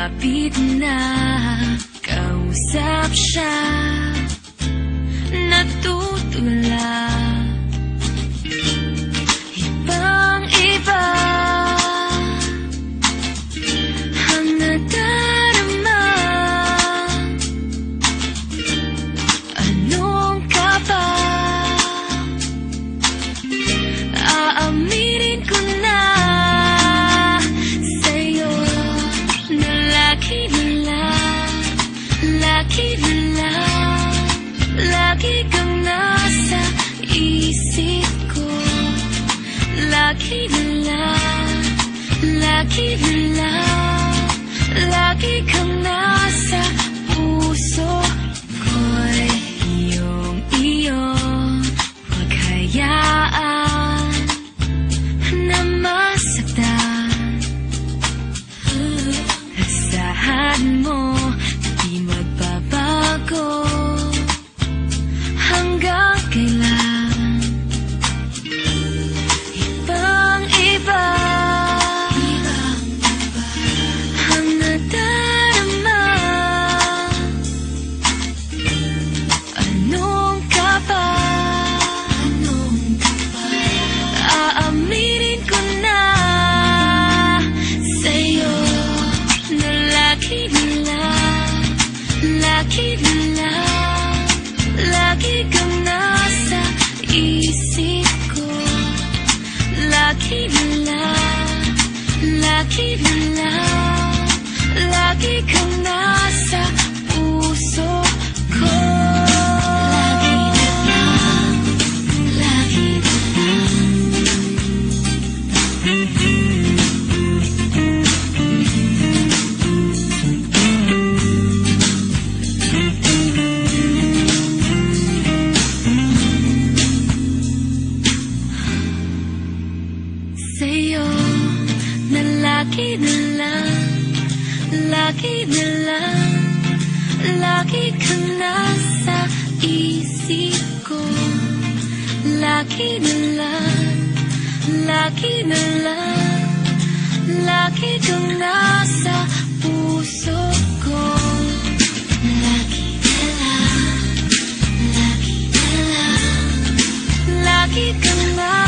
Lumapit na, kausap siya, natutulala. Ibang-iba ang nadarama. Anong ka ba? Aaminin ko na sa'yo na lagi na lang, lagi kang nasa isip ko. Lagi na lang, lagi kang nasa puso ko'y iyong huwag hayaan na masaktan. Asahan mo, di magbabago hanggang kailan. Ibang-iba ang nadarama. Anong ka ba? Aaminin ko na sa'yo na lagi na lang, lagi kang nasa isip ko. Lagi na lang, lagi kang nasa puso ko. Lagi na sa'yo na lagi na lang, lagi kang nasa isip ko. Lagi na lang, lagi kang nasa puso ko. Lagi na lang, lagi kang nasa